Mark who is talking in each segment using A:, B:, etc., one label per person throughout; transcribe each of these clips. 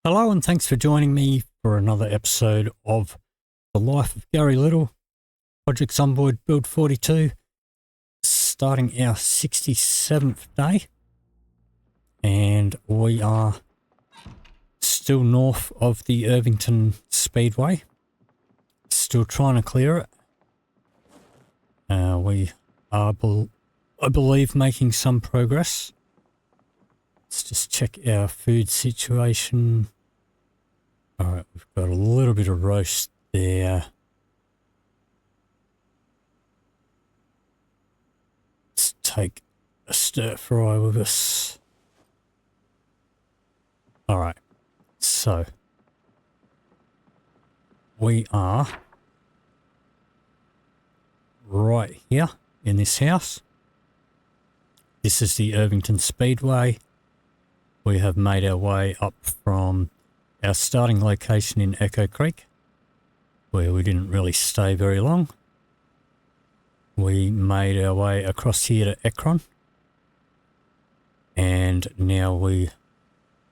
A: Hello and thanks for joining me for another episode of The Life of Garry Little, Project Zomboid Build 42, starting our 67th day, and we are still north of the Irvington Speedway, still trying to clear it. We are, I believe, making some progress. Let's just check our food situation. Alright, we've got a little bit of roast there. Let's take a stir fry with us. Alright, so we are right here in this house. This is the Irvington Speedway. We have made our way up from our starting location in Echo Creek, where we didn't really stay very long. We made our way across here to Ekron, and now we're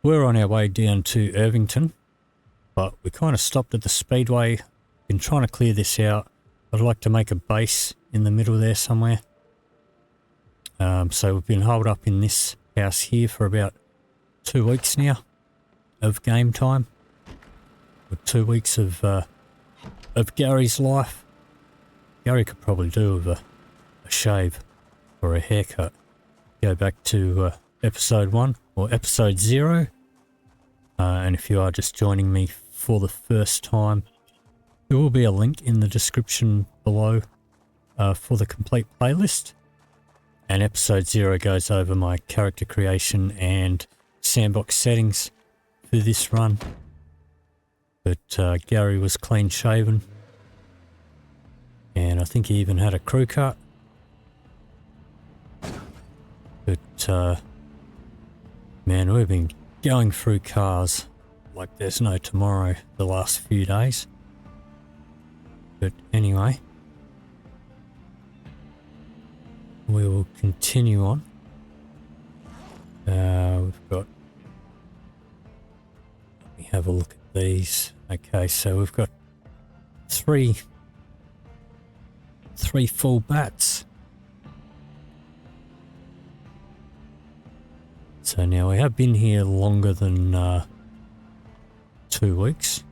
A: on our way down to Irvington, but we kind of stopped at the Speedway. Been trying to clear this out. I'd like to make a base in the middle there somewhere. So we've been holed up in this house here for about 2 weeks now of game time. With 2 weeks of Gary's life. Garry could probably do with a shave or a haircut. Go back to episode 1 or episode 0. And if you are just joining me for the first time, there will be a link in the description below for the complete playlist. And episode 0 goes over my character creation and sandbox settings for this run. But Garry was clean shaven, and I think he even had a crew cut. But man, we've been going through cars like there's no tomorrow the last few days. But anyway, we will continue on. We've got, let me have a look at these. Okay, so we've got three full bats. So now we have been here longer than 2 weeks.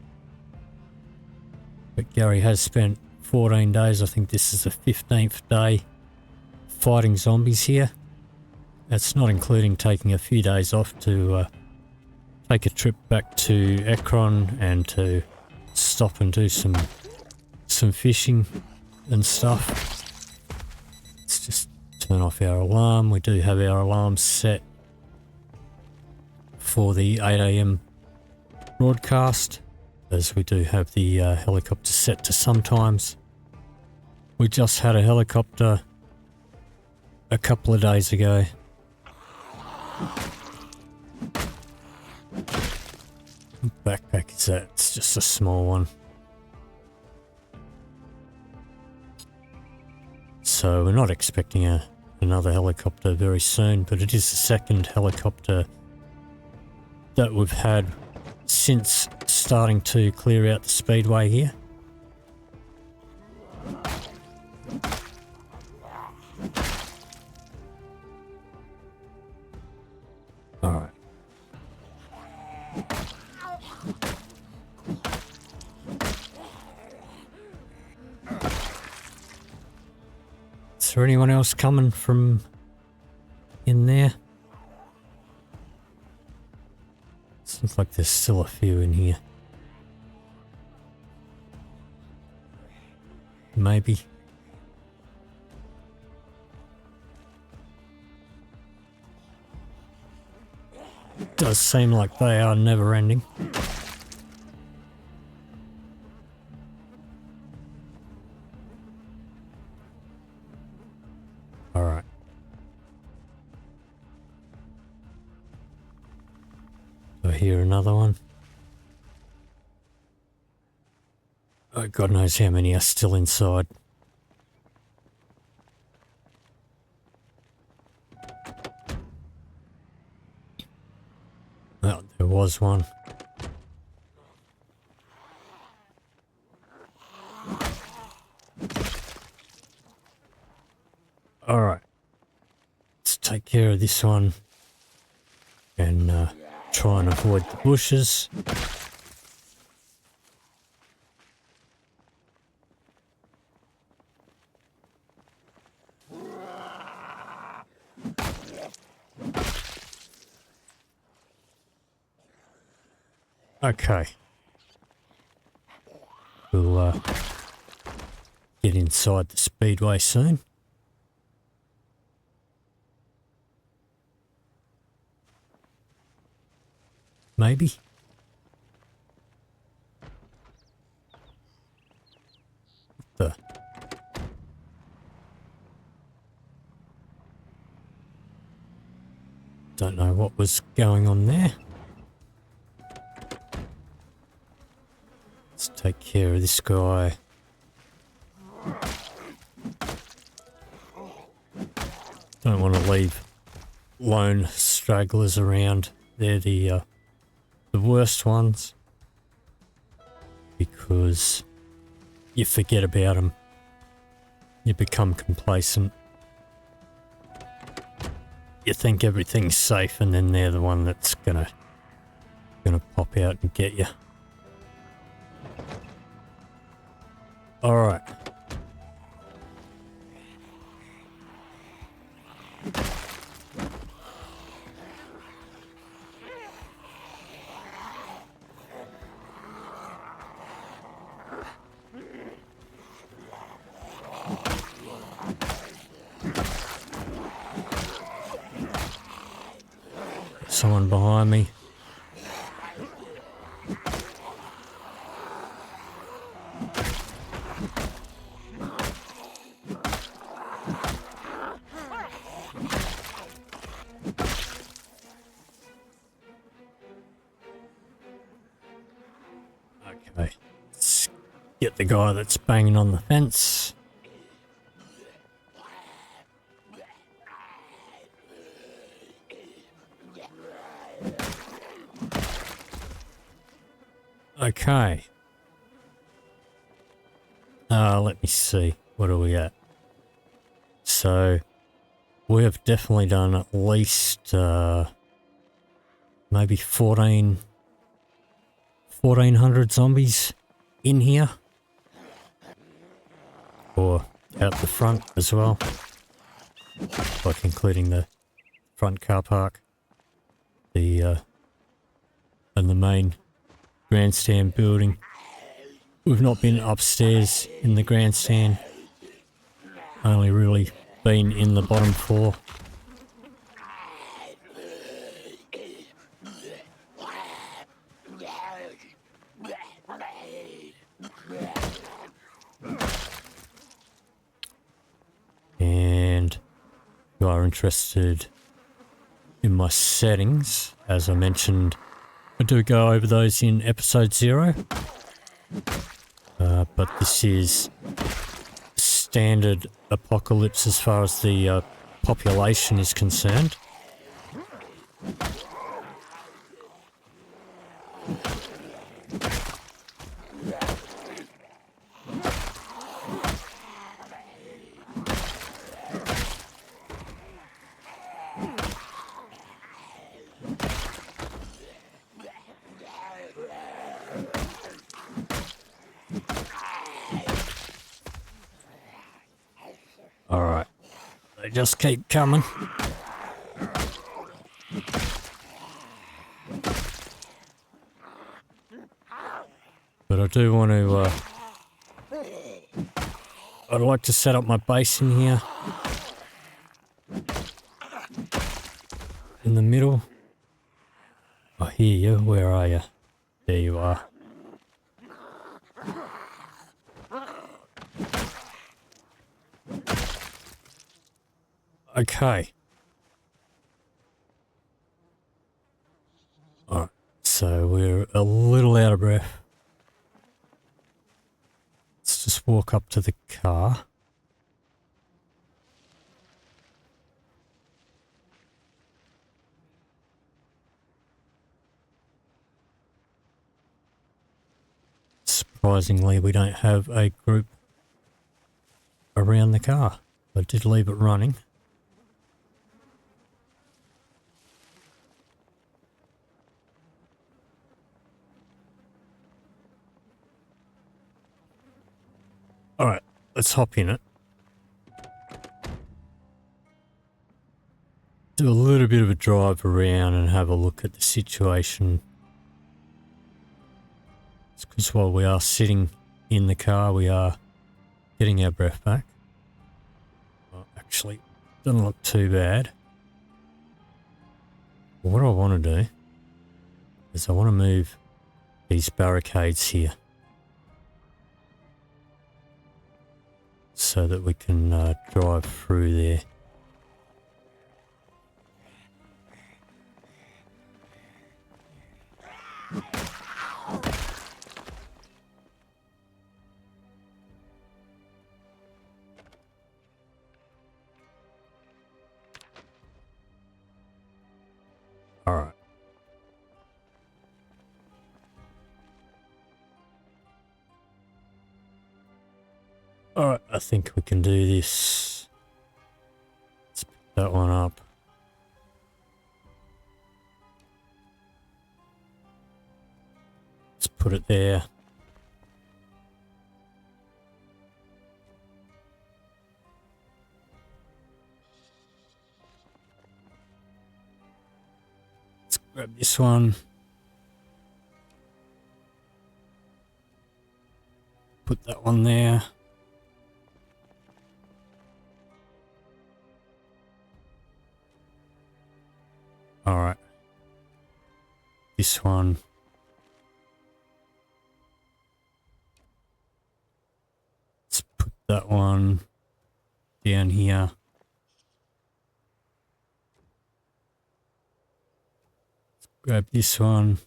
A: But Garry has spent 14 days, I think this is the 15th day, fighting zombies here. That's not including taking a few days off to take a trip back to Ekron and to stop and do some fishing and stuff. Let's just turn off our alarm. We do have our alarm set for the 8 AM broadcast, as we do have the helicopter set to sometimes. We just had a helicopter a couple of days ago. What backpack is that? It's just a small one. So we're not expecting another helicopter very soon, but it is the second helicopter that we've had since starting to clear out the speedway here. Alright. Is there anyone else coming from in there? Seems like there's still a few in here. Maybe. It does seem like they are never ending. Alright. I hear another one. Oh, God knows how many are still inside. Well, there was one. care of this one and try and avoid the bushes. Okay. We'll get inside the speedway soon. Maybe. What the? Don't know what was going on there. Let's take care of this guy. Don't want to leave lone stragglers around. They're the worst ones because you forget about them. You become complacent. You think everything's safe, and then they're the one that's gonna pop out and get you. All right. Someone behind me. Okay, let's get the guy that's banging on the fence. Okay. Let me see. What are we at? So, we have definitely done at least, maybe 1400 zombies in here. Or out the front as well. Like including the front car park. And the main grandstand building. We've not been upstairs in the grandstand. Only really been in the bottom floor. And if you are interested in my settings, as I mentioned, I do go over those in episode 0. But this is standard apocalypse as far as the population is concerned. Alright, they just keep coming. But I do want to, I'd like to set up my base in here. In the middle. I hear you, where are you? There you are. Okay. Alright, so we're a little out of breath. Let's just walk up to the car. Surprisingly, we don't have a group around the car. I did leave it running. let's hop in it. Do a little bit of a drive around and have a look at the situation. It's because while we are sitting in the car, we are getting our breath back. Well, actually, doesn't look too bad. But what I want to do is I want to move these barricades here so that we can drive through there. All right. All right, I think we can do this. Let's pick that one up. Let's put it there. Let's grab this one. Put that one there. All right. This one. Let's put that one down here. Let's grab this one.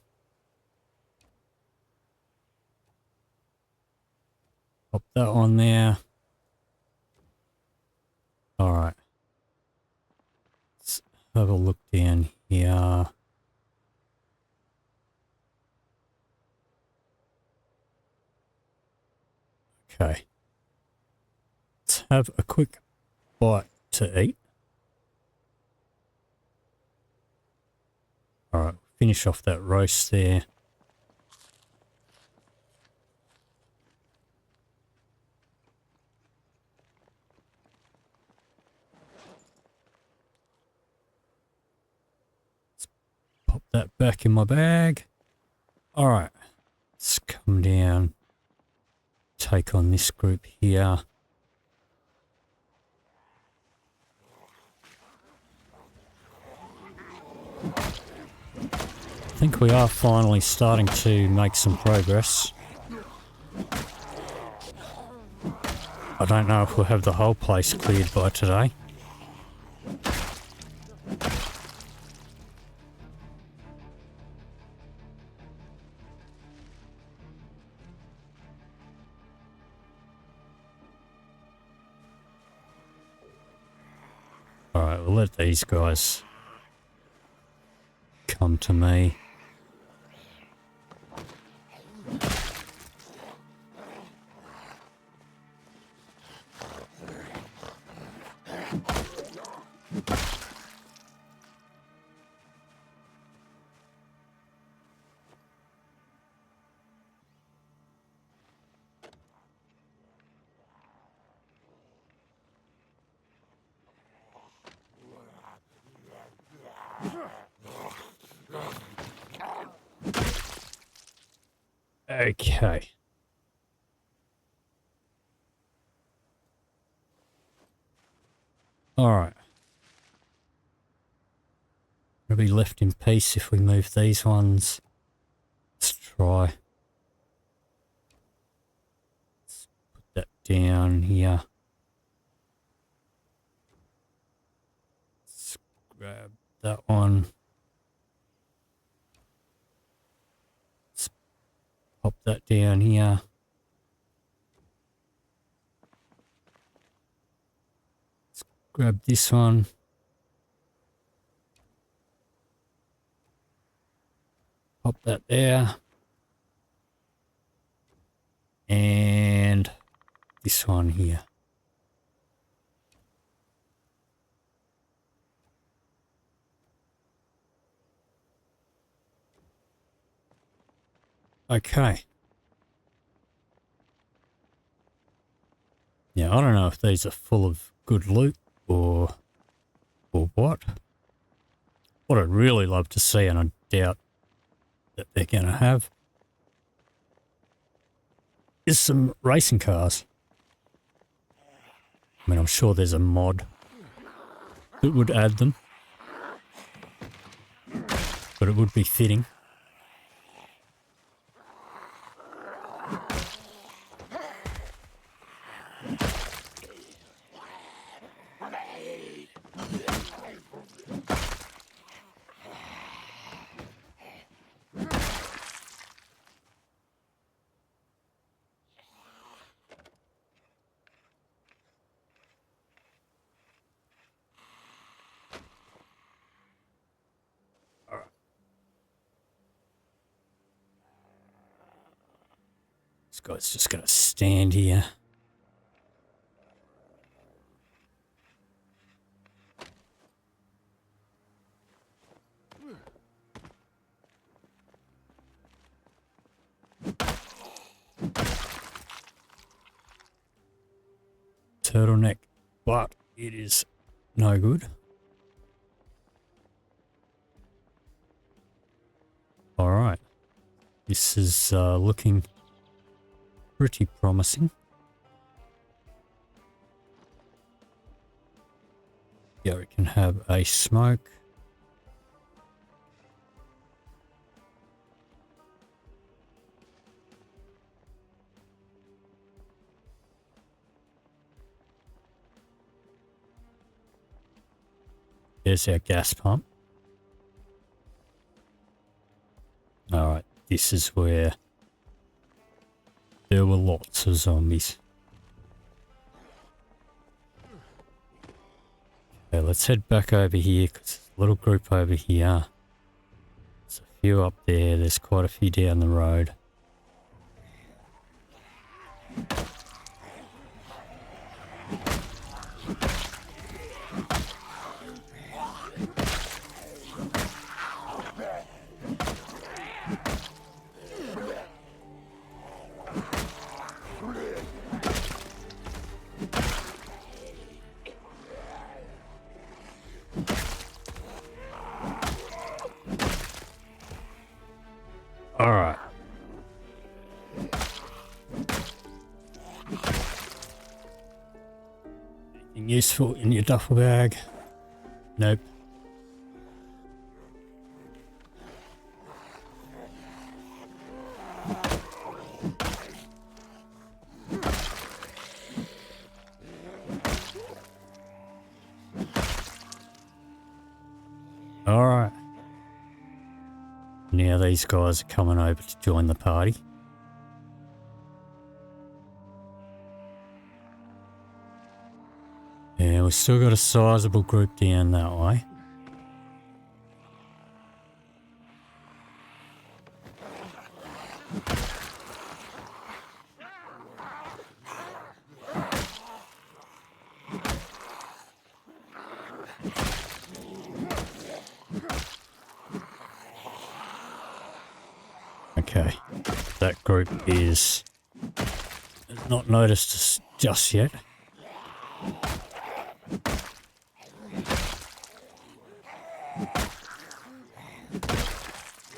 A: Pop that one there. All right. Let's have a look down here. Okay. Let's have a quick bite to eat. All right. Finish off that roast there. Pop that back in my bag. All right, let's come down, take on this group here. I think we are finally starting to make some progress. I don't know if we'll have the whole place cleared by today. Alright, we'll let these guys come to me. Okay. Alright. We'll be left in peace if we move these ones. Let's try. Let's put that down here. Let's grab that one. Let's pop that down here. Let's grab this one. Pop that there. And this one here. Okay. Now Now, I don't know if these are full of good loot or what. What I'd really love to see, and I doubt that they're going to have, is some racing cars. I mean, I'm sure there's a mod that would add them, but it would be fitting. This guy's just going to stand here. Turtleneck, but it is no good. All right, this is looking pretty promising. Yeah, we can have a smoke. There's our gas pump. Alright, this is where there were lots of zombies. Okay, let's head back over here because there's a little group over here. There's a few up there, there's quite a few down the road. Alright. Anything useful in your duffel bag? Nope. Alright. Now these guys are coming over to join the party. Yeah, we've still got a sizable group down that way. Okay, that group is not noticed us just yet.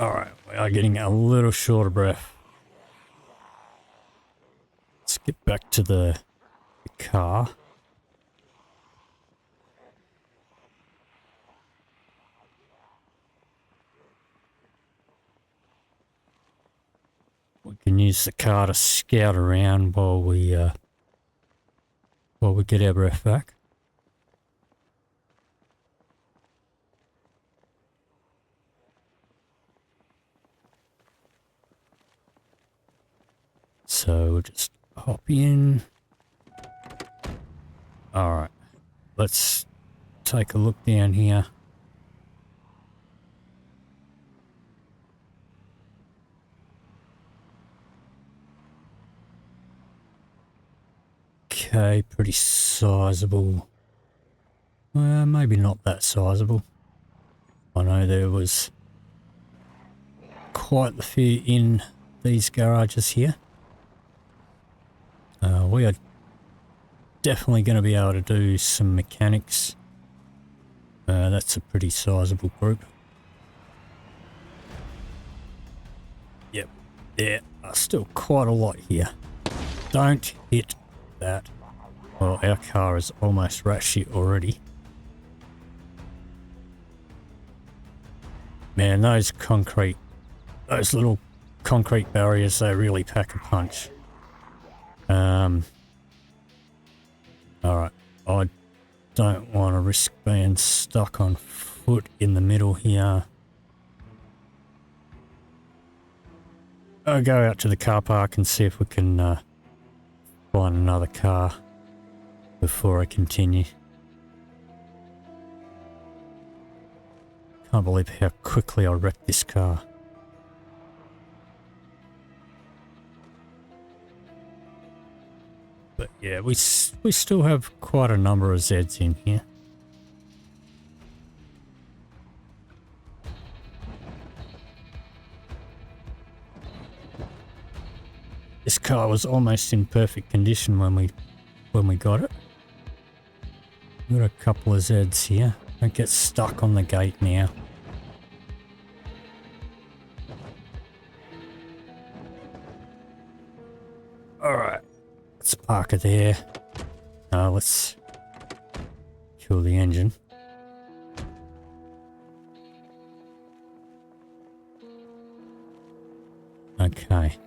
A: Alright, we are getting a little short of breath. Let's get back to the car. We can use the car to scout around while we get our breath back. So we'll just hop in. Alright, let's take a look down here. Okay, pretty sizable. Well, maybe not that sizable. I know there was quite the few in these garages here. We are definitely going to be able to do some mechanics. That's a pretty sizable group. Yep, there are still quite a lot here. Don't hit that. Well, our car is almost rat shit already. Man, those little concrete barriers, they really pack a punch. Alright, I don't want to risk being stuck on foot in the middle here. I'll go out to the car park and see if we can find another car before I continue. Can't believe how quickly I wrecked this car. But yeah, we still have quite a number of Zeds in here. This car was almost in perfect condition when we got it. We've got a couple of Zeds here. Don't get stuck on the gate now. Alright, let's park it there. Let's kill the engine. Okay.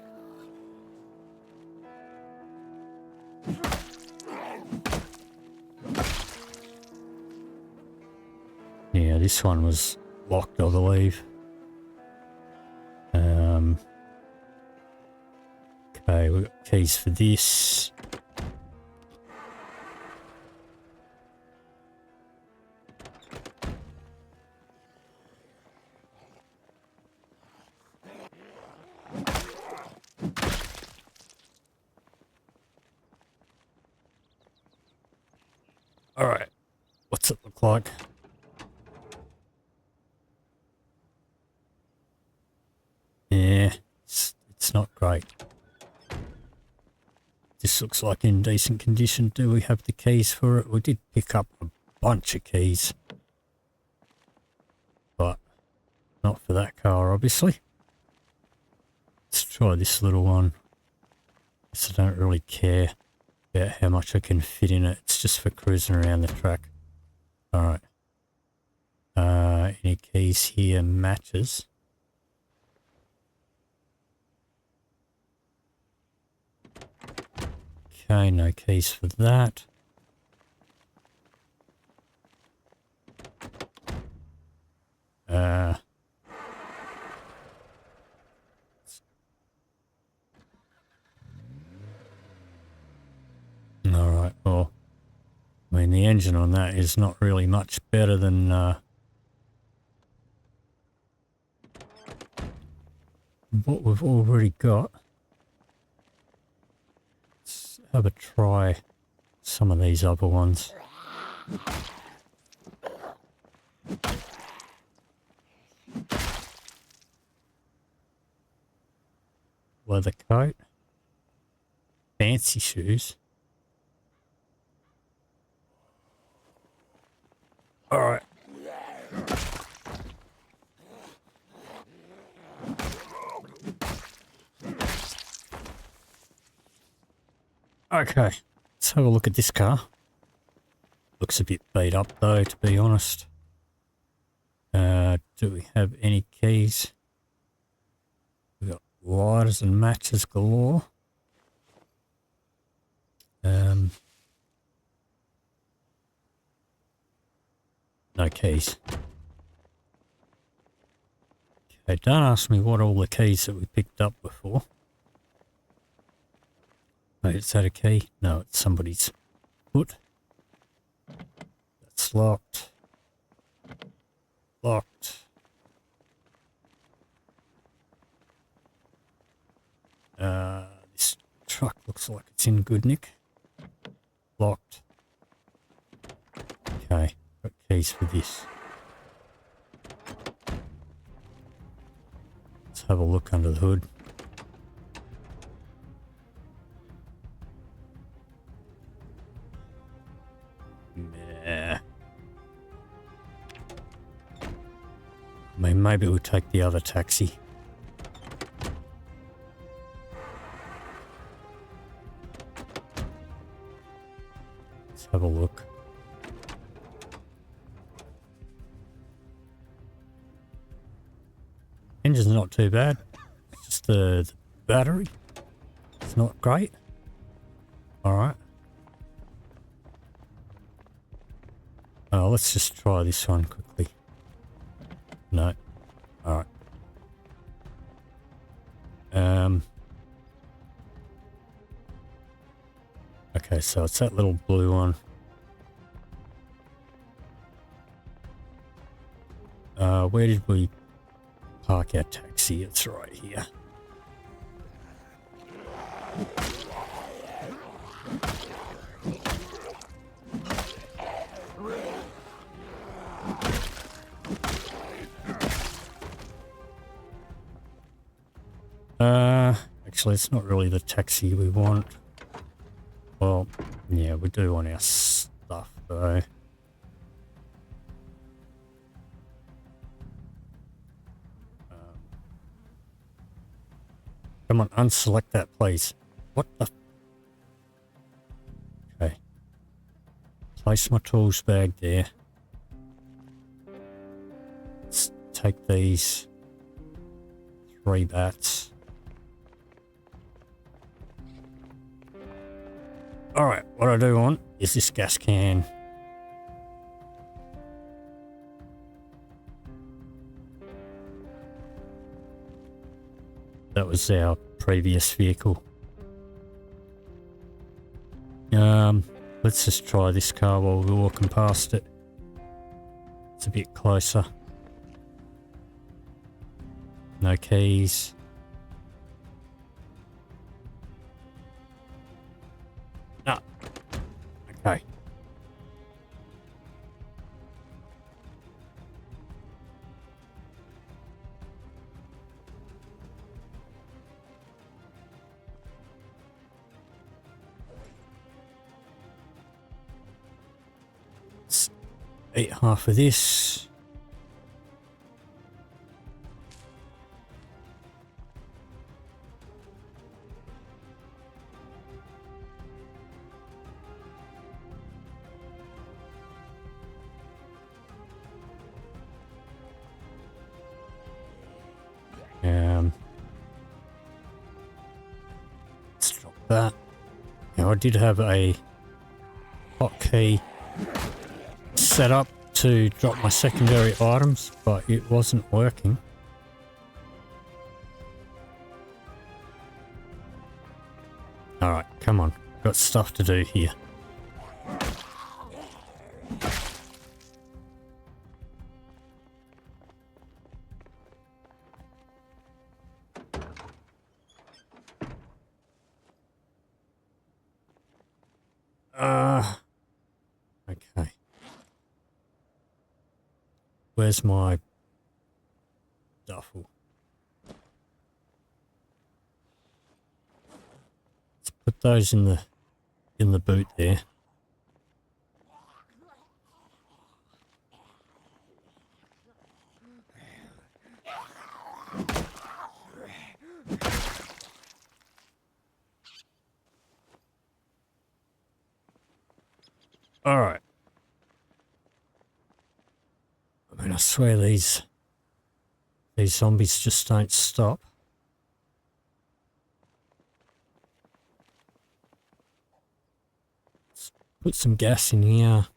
A: Yeah, this one was locked, I believe. Okay, we've got keys for this. Alright, what's it look like? Yeah, it's not great. This looks like in decent condition. Do we have the keys for it? We did pick up a bunch of keys. But not for that car, obviously. Let's try this little one. So I don't really care about how much I can fit in it. It's just for cruising around the track. Alright. Any keys here? Matches. Okay, no keys for that. Alright, well, I mean the engine on that is not really much better than what we've already got. Let's have a try some of these other ones. Leather coat. Fancy shoes. Alright. Okay, let's have a look at this car. Looks a bit beat up though, to be honest. Do we have any keys? We've got lighters and matches galore. No keys. Okay, don't ask me what all the keys that we picked up before. Wait, is that a key? No, it's somebody's foot. That's locked. Locked. This truck looks like it's in good nick. Locked. Okay, got keys for this. Let's have a look under the hood. maybe we'll take the other taxi. Let's have a look. Engine's not too bad. It's just the battery. It's not great. Alright. Oh, let's just try this one quickly. No. Alright. Okay, so it's that little blue one. Where did we park our taxi? It's right here. Actually, it's not really the taxi we want. Well, yeah, we do want our stuff though. Come on, unselect that, please. What the? Okay. Place my tools bag there. Let's take these 3 bats. Alright, what I do want is this gas can. That was our previous vehicle. Let's just try this car while we're walking past it. It's a bit closer. No keys. No. Okay. Let's eat half of this. Let's drop that. Now I did have a hotkey set up to drop my secondary items, but it wasn't working. Alright, come on. Got stuff to do here. Okay. Where's my duffel? Let's put those in the boot there. All right. I mean, I swear these zombies just don't stop. Let's put some gas in here.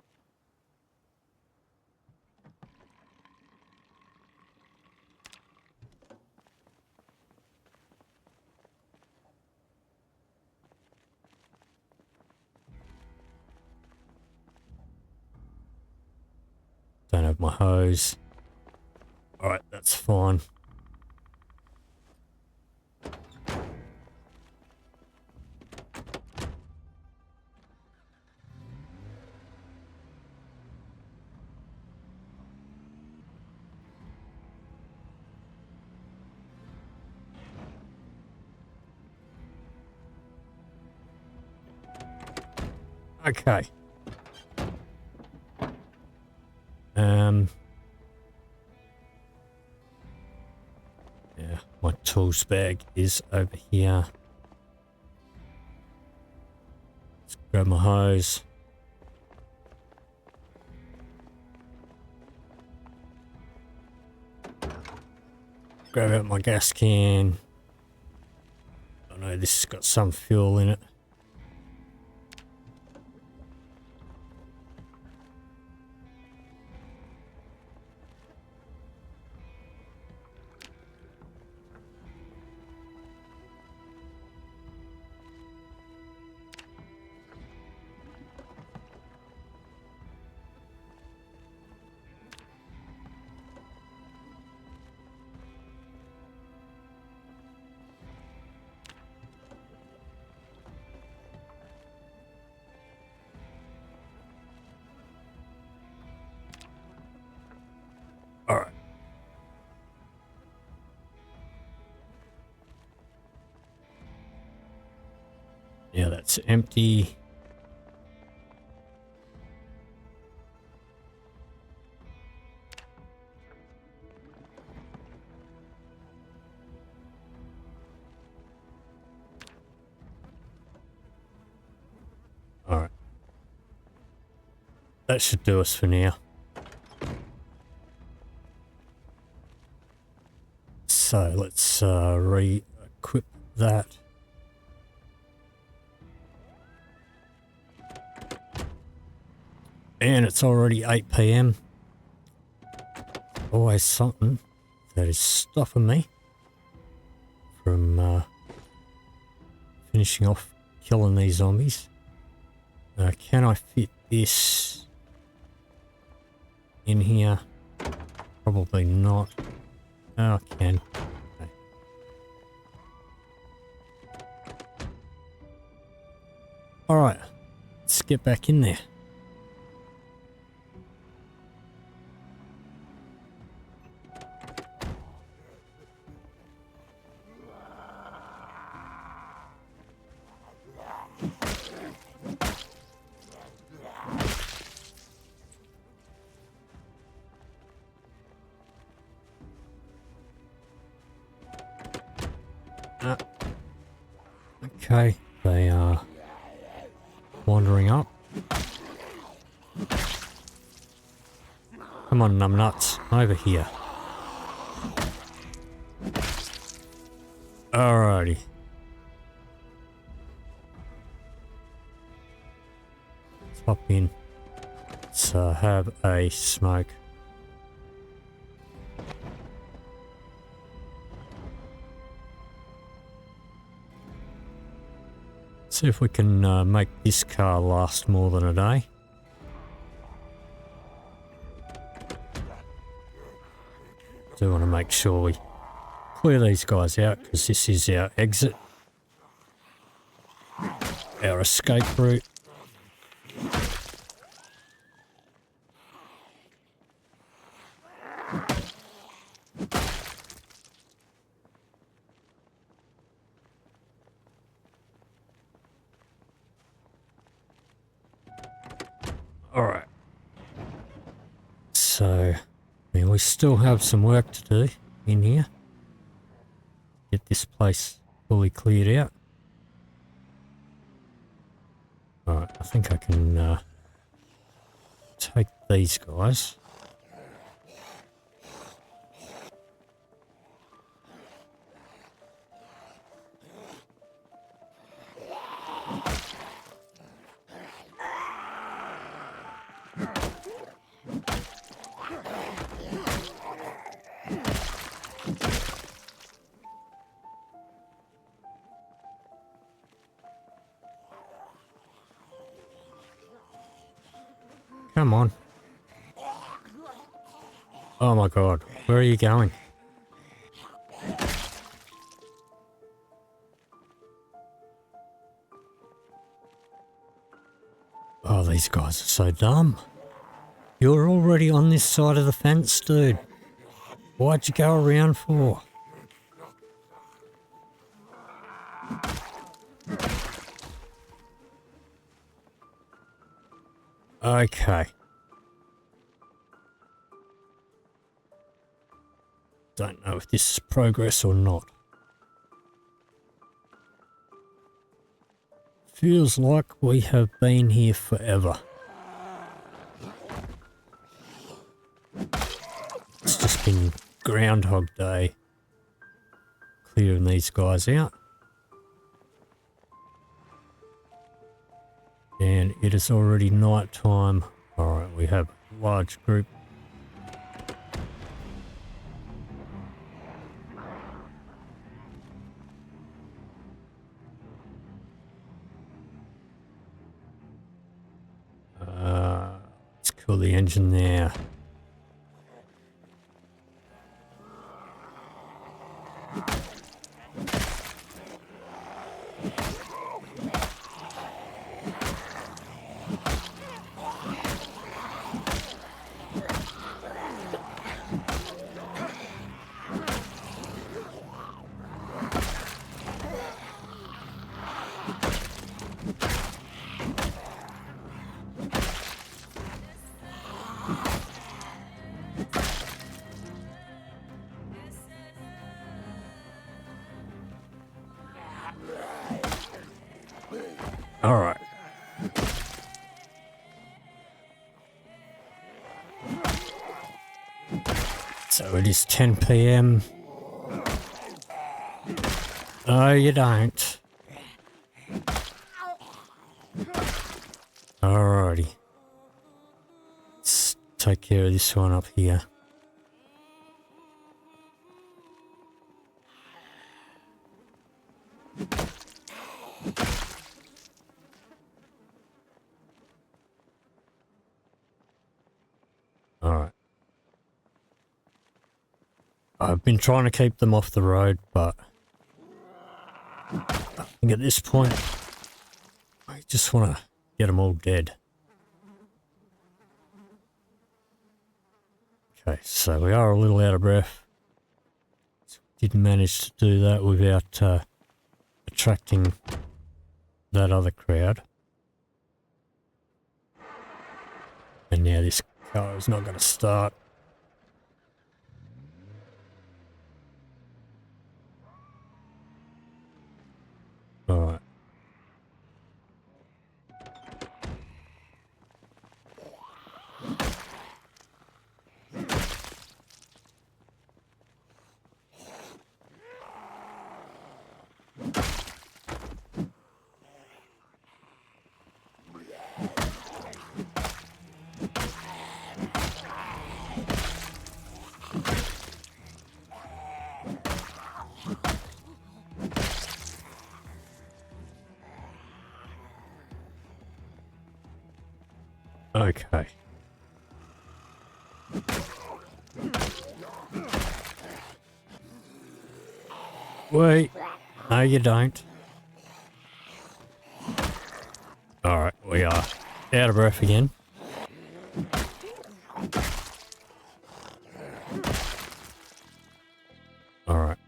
A: Don't have my hose. Alright, that's fine. Okay. tools bag is over here. Let's grab my hose. Grab out my gas can. I know this has got some fuel in it. Alright. Yeah, that's empty. Alright. That should do us for now. So let's re-equip that. And it's already 8 PM. Always something that is stopping me from finishing off killing these zombies. Can I fit this in here? Probably not. Oh, I can. Okay. Alright, let's get back in there. Okay, they are wandering up. Come on, numbnuts, over here. Alrighty. Let's hop in. Let's have a smoke. See if we can make this car last more than a day. Do want to make sure we clear these guys out because this is our exit, our escape route. Alright. So, we still have some work to do in here. Get this place fully cleared out. Alright, I think I can take these guys. Come on. Oh my god, where are you going? Oh, these guys are so dumb. You're already on this side of the fence, dude. Why'd you go around for? Okay. Don't know if this is progress or not. Feels like we have been here forever. It's just been Groundhog Day clearing these guys out. And it is already night time. Alright, we have a large group. Let's cool the engine there. All right. So it is 10 p.m. Oh, you don't. Alrighty. Let's take care of this one up here. Alright. I've been trying to keep them off the road, but I think at this point, I just want to get them all dead. Okay, so we are a little out of breath. Didn't manage to do that without attracting that other crowd. And now this car is not going to start. Alright. Okay. Wait. No, you don't. Alright, we are out of breath again. Alright.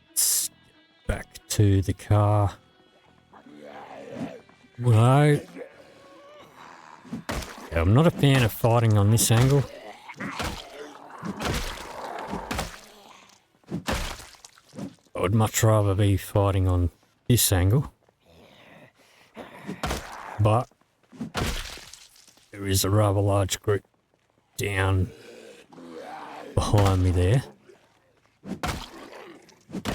A: Let's get back to the car. No. Yeah, I'm not a fan of fighting on this angle. I would much rather be fighting on this angle. But there is a rather large group down behind me there. At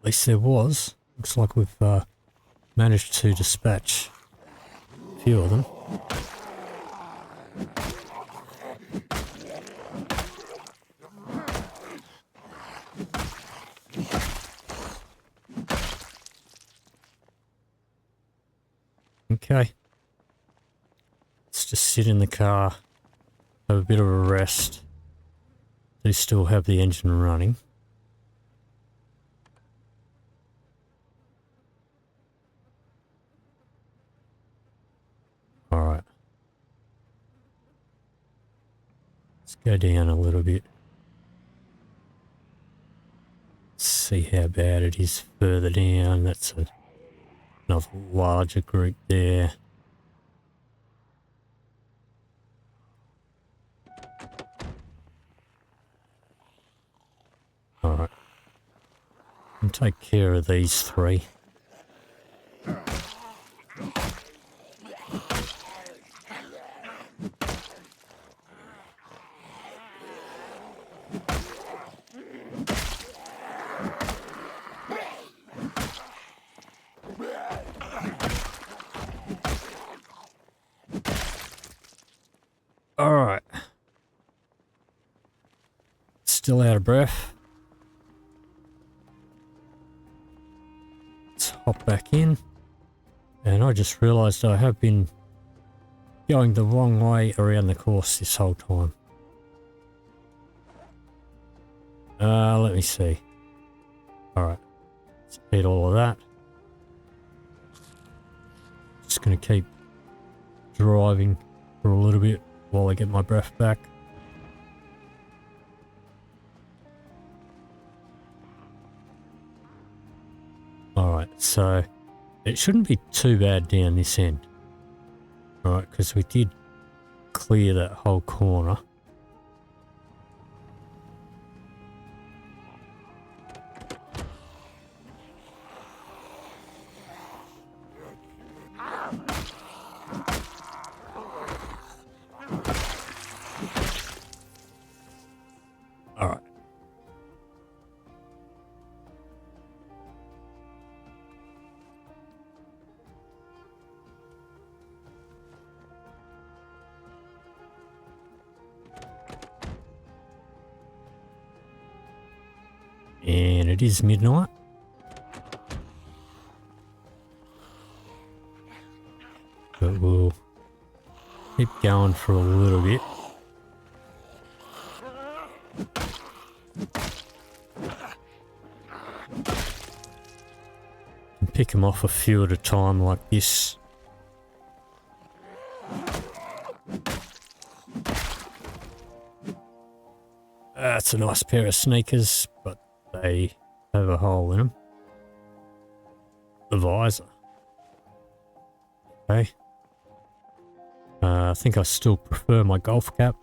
A: least there was. Looks like we've managed to dispatch a few of them. Okay. Let's just sit in the car, have a bit of a rest. Do still have the engine running. Alright. Let's go down a little bit. See how bad it is further down. That's another larger group there. Alright. And take care of these three. Alright. Still out of breath. Let's hop back in. And I just realised I have been going the wrong way around the course this whole time. Let me see. Alright. Let's eat all of that. Just going to keep driving for a little bit while I get my breath back. Alright, so it shouldn't be too bad down this end. Alright, because we did clear that whole corner. Alright. And it is midnight. But we'll keep going for a little bit. And pick them off a few at a time like this. That's a nice pair of sneakers, but they have a hole in them. The visor. Okay. I think I still prefer my golf cap.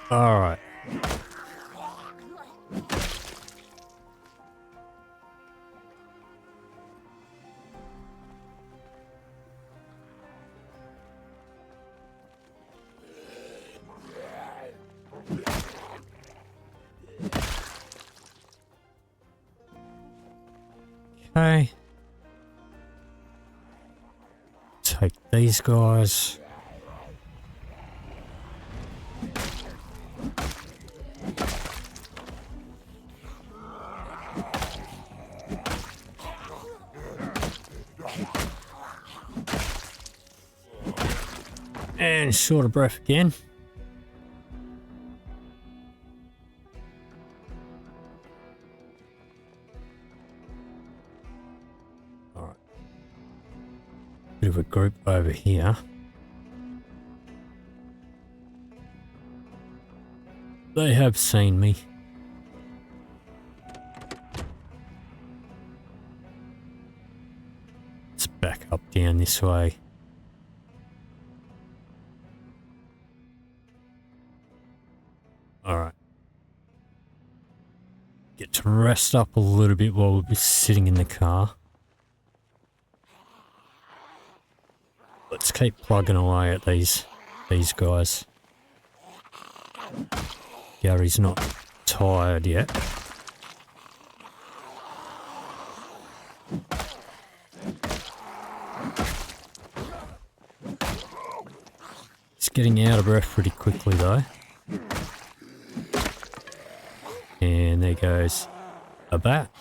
A: All right. Okay. Take these guys. And short of breath again. Alright. Bit of a group over here. They have seen me. Let's back up down this way. Alright. Get to rest up a little bit while we'll be sitting in the car. Let's keep plugging away at these guys. Gary's not tired yet. He's getting out of breath pretty quickly though. And there goes a bat.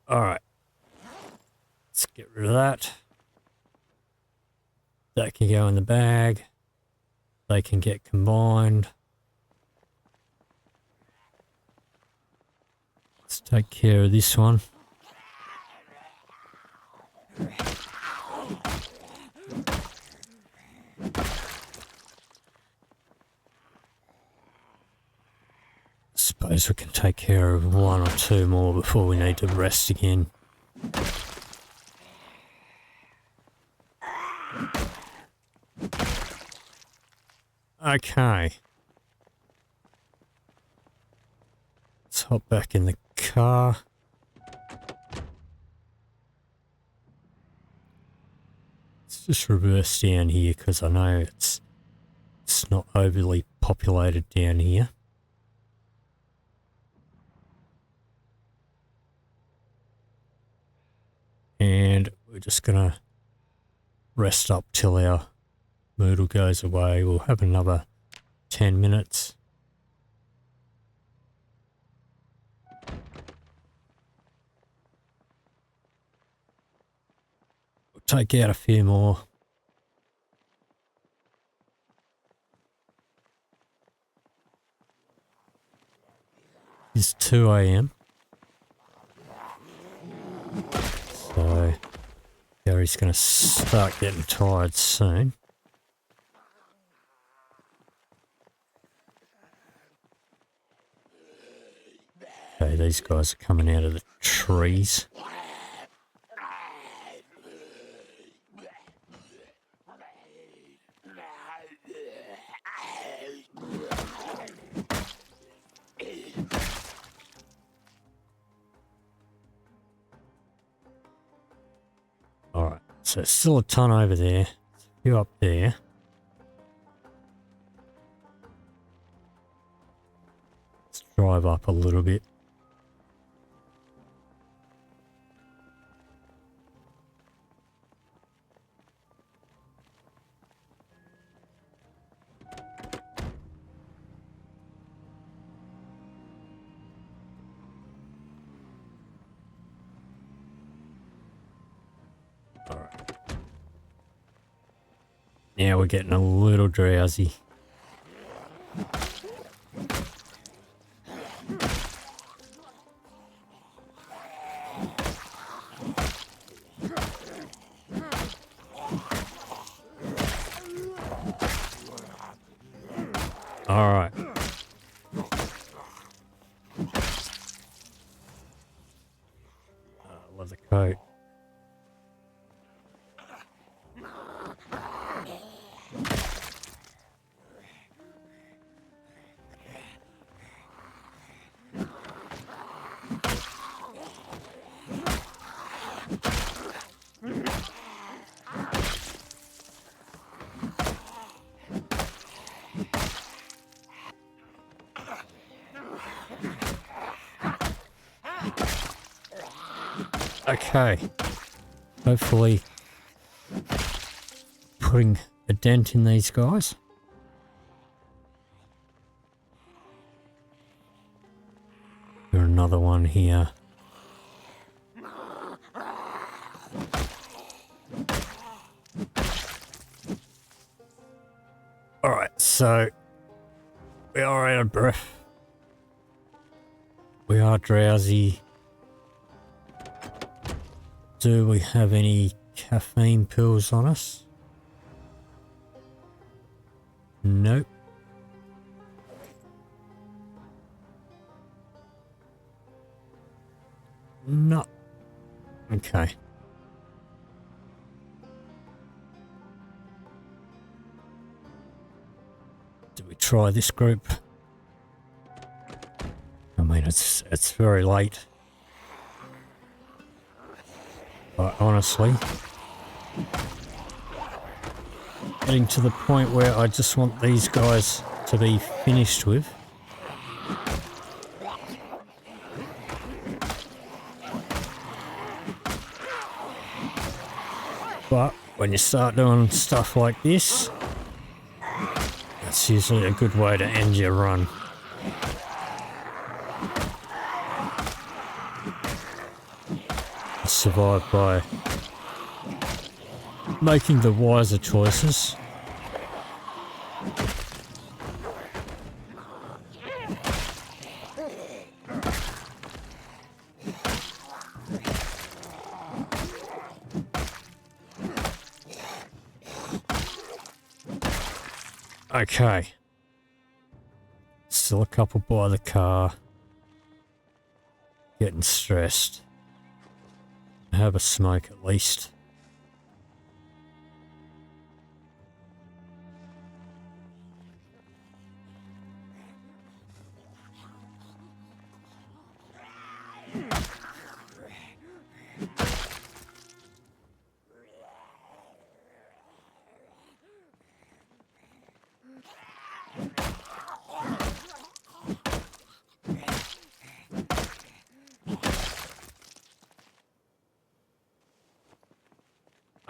A: Alright. Let's get rid of that. That can go in the bag. They can get combined. Let's take care of this one. Suppose we can take care of one or two more before we need to rest again. Okay. Let's hop back in the car. Let's just reverse down here because I know it's not overly populated down here. And we're just gonna rest up till our moodle goes away. We'll have another 10 minutes. We'll take out a few more. It's 2 AM. So Gary's going to start getting tired soon. Okay, these guys are coming out of the trees. Alright, so still a ton over there. There's a few up there. Let's drive up a little bit. Now we're getting a little drowsy. All right. Leather coat. Okay, hopefully putting a dent in these guys. There's another one here. Alright, so we are out of breath. We are drowsy. Do we have any caffeine pills on us? Nope. No. Okay. Do we try this group? I mean, it's very late. But honestly, getting to the point where I just want these guys to be finished with. But when you start doing stuff like this, that's usually a good way to end your run. Survive by making the wiser choices. Okay. Still a couple by the car. getting stressed. Have a smoke at least.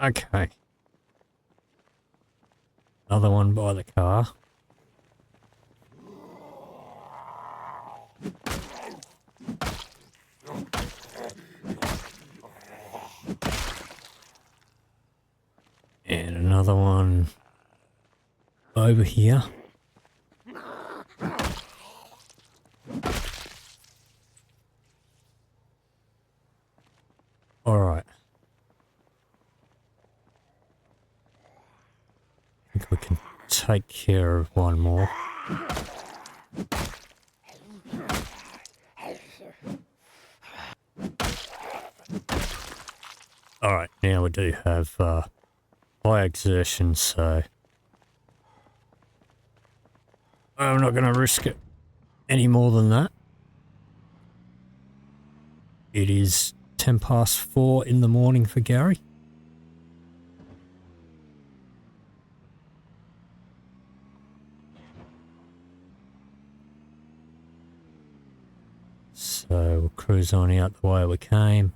A: Okay. Another one by the car. And another one over here. All right. I think we can take care of one more. All right, now we do have high exertion, so I'm not going to risk it any more than that. It is 4:10 in the morning for Gary. So we'll cruise on out the way we came.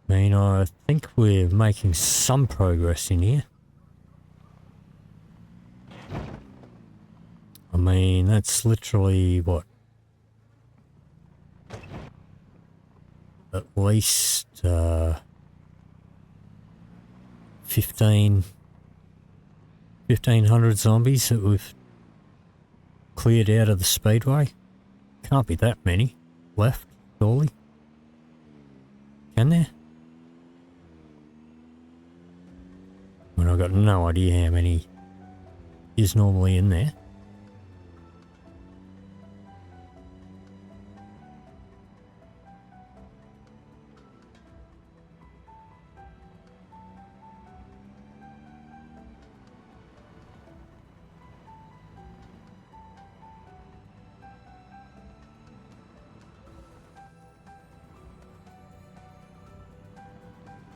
A: I mean, I think we're making some progress in here. I mean, that's literally what? At least 1,500 zombies that we've cleared out of the speedway. Can't be that many left, surely. Can there? I mean, I've got no idea how many is normally in there.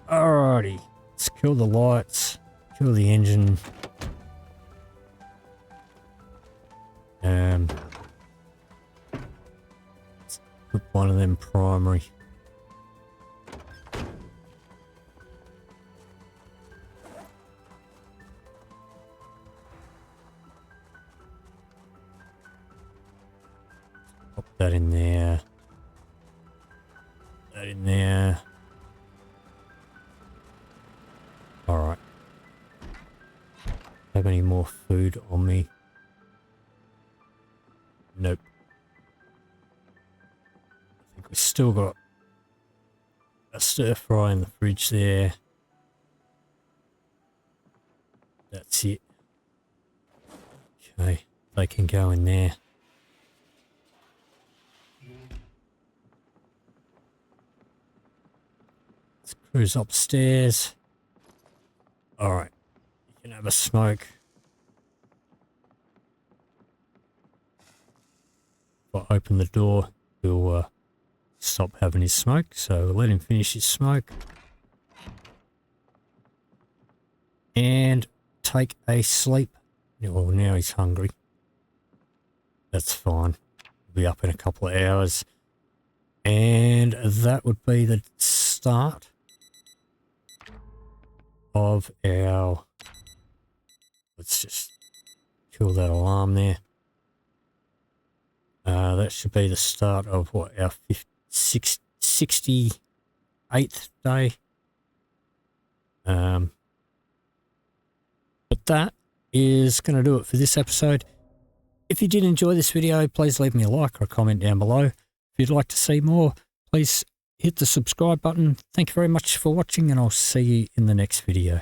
A: Alrighty, let's kill the lights, kill the engine. Let's put one of them primary. Pop that in there. That in there. Alright. Have any more food on me? Nope. I think we've still got a stir fry in the fridge there. That's it. Okay, they can go in there. Let's cruise upstairs. Alright, you can have a smoke. If I open the door, he'll stop having his smoke, so let him finish his smoke. And take a sleep. Well, now he's hungry. That's fine. He'll be up in a couple of hours. And that would be the start of our, let's just kill that alarm there. That should be the start of what, our 68th day. But that is going to do it for this episode. If you did enjoy this video, please leave me a like or a comment down below. If you'd like to see more, please hit the subscribe button. Thank you very much for watching, and I'll see you in the next video.